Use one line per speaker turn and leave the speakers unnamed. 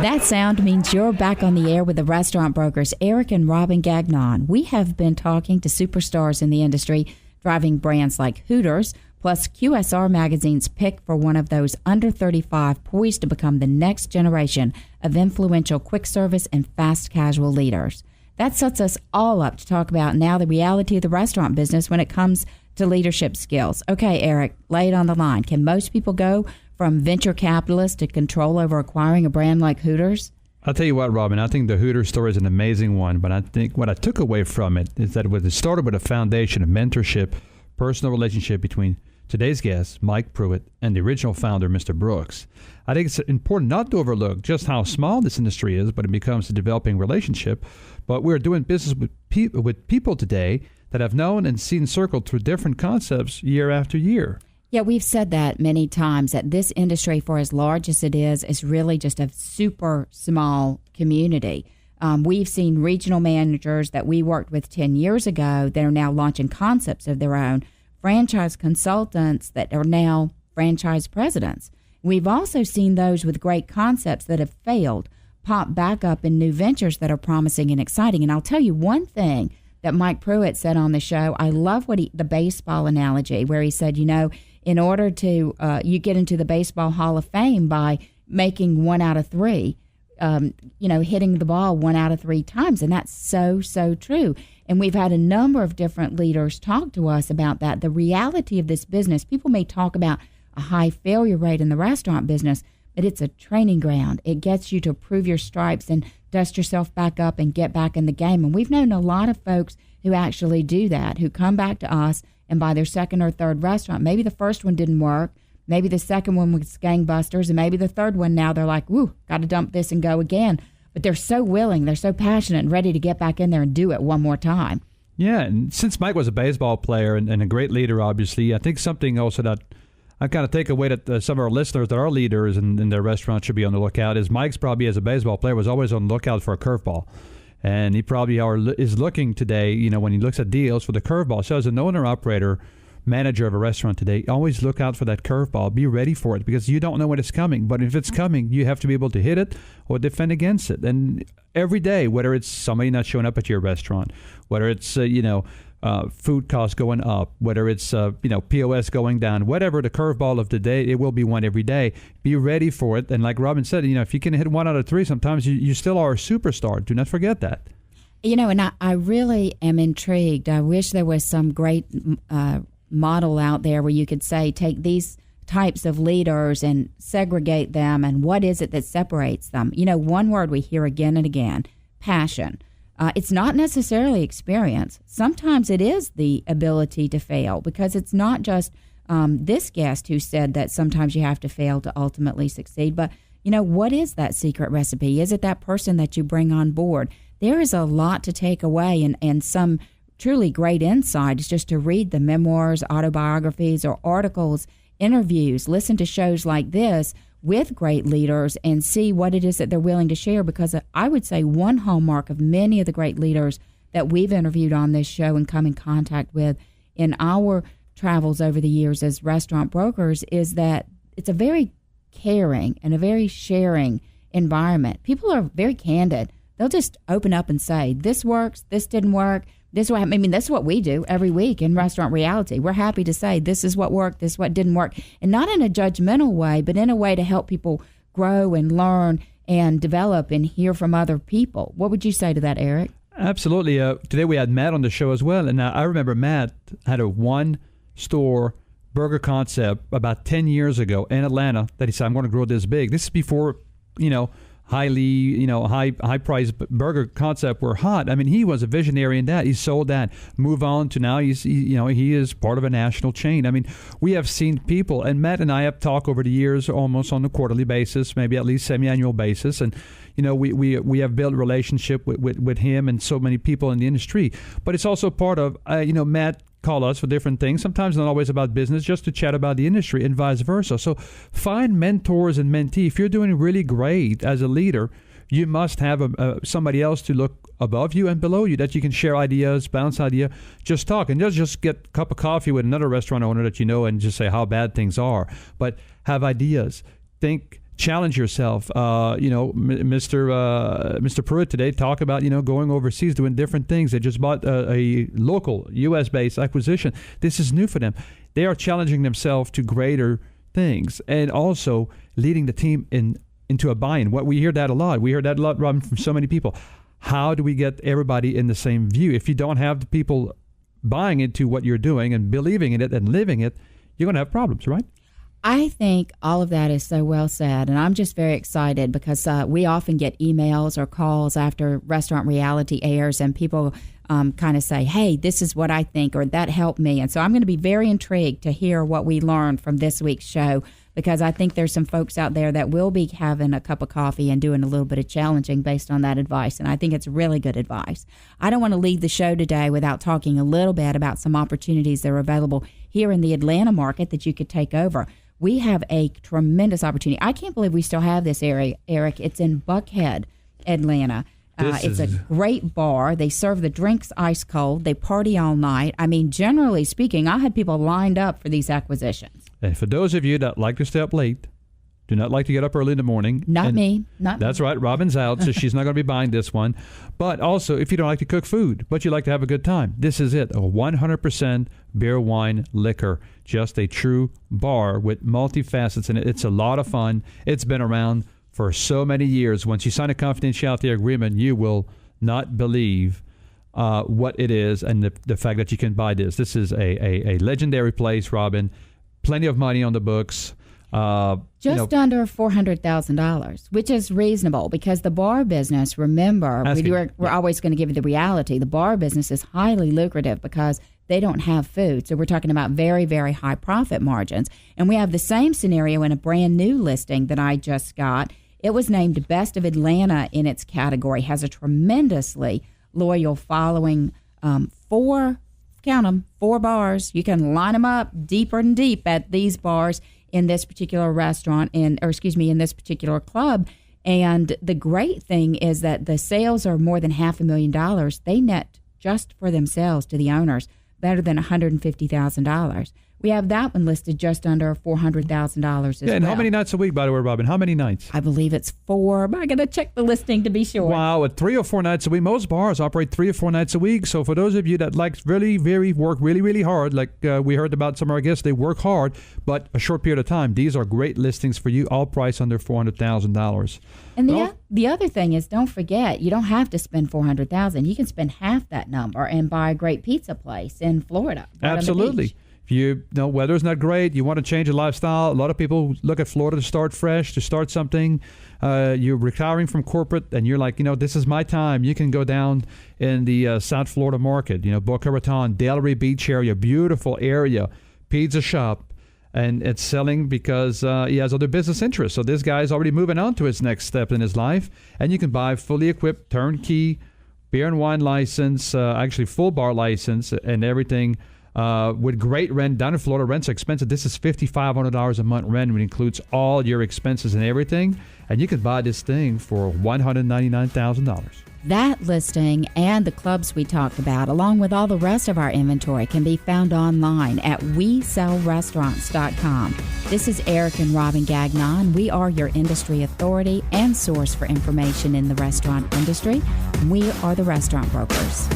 That sound means you're back on the air with the restaurant brokers, Eric and Robin Gagnon. We have been talking to superstars in the industry, driving brands like Hooters, plus QSR Magazine's pick for one of those under 35 poised to become the next generation of influential quick service and fast casual leaders. That sets us all up to talk about now the reality of the restaurant business when it comes to leadership skills. Okay, Eric, lay it on the line. Can most people go from venture capitalist to control over acquiring a brand like Hooters?
I'll tell you what, Robin, I think the Hooters story is an amazing one, but I think what I took away from it is that it started with a foundation of mentorship, personal relationship between today's guest, Mike Pruitt, and the original founder, Mr. Brooks. I think it's important not to overlook just how small this industry is, but it becomes a developing relationship. But we're doing business with people today that have known and seen circled through different concepts year after year.
Yeah, we've said that many times, that this industry, for as large as it is really just a super small community. We've seen regional managers that we worked with 10 years ago that are now launching concepts of their own, franchise consultants that are now franchise presidents. We've also seen those with great concepts that have failed pop back up in new ventures that are promising and exciting. And I'll tell you one thing that Mike Pruitt said on the show. I love the baseball analogy where he said, in order to you get into the Baseball Hall of Fame by making 1 out of 3, hitting the ball 1 out of 3 times. And that's so, so true. And we've had a number of different leaders talk to us about that. The reality of this business, people may talk about a high failure rate in the restaurant business, but it's a training ground. It gets you to prove your stripes and dust yourself back up and get back in the game. And we've known a lot of folks who actually do that, who come back to us and buy their second or third restaurant. Maybe the first one didn't work. Maybe the second one was gangbusters. And maybe the third one now they're like, woo, got to dump this and go again. But they're so willing, they're so passionate and ready to get back in there and do it one more time.
Yeah, and since Mike was a baseball player and a great leader, obviously, I think something also that I kind of take away that some of our listeners that are leaders in their restaurants should be on the lookout is Mike's probably, as a baseball player, was always on the lookout for a curveball. And he probably is looking today, when he looks at deals for the curveball. So as an owner-operator, manager of a restaurant today, always look out for that curveball. Be ready for it because you don't know when it's coming. But if it's coming, you have to be able to hit it or defend against it. And every day, whether it's somebody not showing up at your restaurant, whether it's, food costs going up, whether it's, POS going down, whatever the curveball of the day, it will be one every day. Be ready for it. And like Robin said, if you can hit 1 out of 3, sometimes you still are a superstar. Do not forget that.
And I really am intrigued. I wish there was some great model out there where you could say, take these types of leaders and segregate them, and what is it that separates them? One word we hear again and again, passion. It's not necessarily experience. Sometimes it is the ability to fail, because it's not just this guest who said that sometimes you have to fail to ultimately succeed, but what is that secret recipe? Is it that person that you bring on board? There is a lot to take away, and some truly great insight is just to read the memoirs, autobiographies, or articles, interviews, listen to shows like this with great leaders and see what it is that they're willing to share. Because I would say one hallmark of many of the great leaders that we've interviewed on this show and come in contact with in our travels over the years as restaurant brokers is that it's a very caring and a very sharing environment. People are very candid. They'll just open up and say, this works, this didn't work. This is what we do every week in Restaurant Reality. We're happy to say this is what worked, this is what didn't work, and not in a judgmental way, but in a way to help people grow and learn and develop and hear from other people. What would you say to that, Eric?
Absolutely. Today we had Matt on the show as well, and I remember Matt had a one-store burger concept about 10 years ago in Atlanta that he said, I'm going to grow this big. This is before, high price burger concept were hot. I mean, he was a visionary in that. He sold that. Move on to now he is part of a national chain. I mean, we have seen people, and Matt and I have talked over the years almost on a quarterly basis, maybe at least semi-annual basis, and we have built a relationship with him and so many people in the industry. But it's also part of Matt call us for different things, sometimes not always about business, just to chat about the industry and vice versa. So find mentors and mentee. If you're doing really great as a leader, you must have somebody else to look above you and below you that you can share ideas, bounce idea, just talk. And just get a cup of coffee with another restaurant owner that you know and just say how bad things are. But have ideas. Think challenge yourself. Mr. Pruitt today talked about, going overseas, doing different things. They just bought a local U.S.-based acquisition. This is new for them. They are challenging themselves to greater things and also leading the team into a buy-in. We hear that a lot. We hear that a lot, Robin, from so many people. How do we get everybody in the same view? If you don't have the people buying into what you're doing and believing in it and living it, you're going to have problems, right?
I think all of that is so well said, and I'm just very excited because we often get emails or calls after Restaurant Reality airs, and people kind of say, hey, this is what I think, or that helped me. And so I'm going to be very intrigued to hear what we learned from this week's show, because I think there's some folks out there that will be having a cup of coffee and doing a little bit of challenging based on that advice, and I think it's really good advice. I don't want to leave the show today without talking a little bit about some opportunities that are available here in the Atlanta market that you could take over. We have a tremendous opportunity. I can't believe we still have this area, Eric. It's in Buckhead, Atlanta. It's a great bar. They serve the drinks ice cold. They party all night. I mean, generally speaking, I had people lined up for these acquisitions.
And for those of you that like to stay up late, do not like to get up early in the morning.
Not me.
That's right. Robin's out, so she's not going to be buying this one. But also, if you don't like to cook food, but you like to have a good time, this is it. A 100% beer, wine, liquor. Just a true bar with multifacets in it. It's a lot of fun. It's been around for so many years. Once you sign a confidentiality agreement, you will not believe what it is and the fact that you can buy this. This is a legendary place, Robin. Plenty of money on the books.
Just under $400,000, which is reasonable because the bar business, remember, we're always going to give you the reality. The bar business is highly lucrative because they don't have food. So we're talking about very, very high profit margins. And we have the same scenario in a brand new listing that I just got. It was named Best of Atlanta in its category, has a tremendously loyal following. 4 bars. You can line them up deeper and deep at these bars in this particular restaurant, in this particular club. And the great thing is that the sales are more than $500,000. They net just for themselves to the owners better than $150,000. We have that one listed just under $400,000 as well.
And how many nights a week, by the way, Robin? How many nights?
I believe it's 4, but I got to check the listing to be sure.
Wow, at 3 or 4 nights a week. Most bars operate 3 or 4 nights a week. So for those of you that like work really hard, like we heard about some of our guests, they work hard, but a short period of time. These are great listings for you, all priced under $400,000.
And the other thing is, don't forget, you don't have to spend $400,000. You can spend half that number and buy a great pizza place in Florida. Right.
Absolutely. If you know weather's not great, you want to change your lifestyle. A lot of people look at Florida to start fresh, to start something. You're retiring from corporate, and you're like, this is my time. You can go down in the South Florida market, Boca Raton, Delray Beach area, beautiful area, pizza shop, and it's selling because he has other business interests. So this guy's already moving on to his next step in his life, and you can buy fully equipped, turnkey beer and wine license, actually full bar license, and everything. With great rent. Down in Florida, rent's expensive. This is $5,500 a month rent, which includes all your expenses and everything. And you can buy this thing for $199,000.
That listing and the clubs we talked about, along with all the rest of our inventory, can be found online at WeSellRestaurants.com. This is Eric and Robin Gagnon. We are your industry authority and source for information in the restaurant industry. We are the Restaurant Brokers.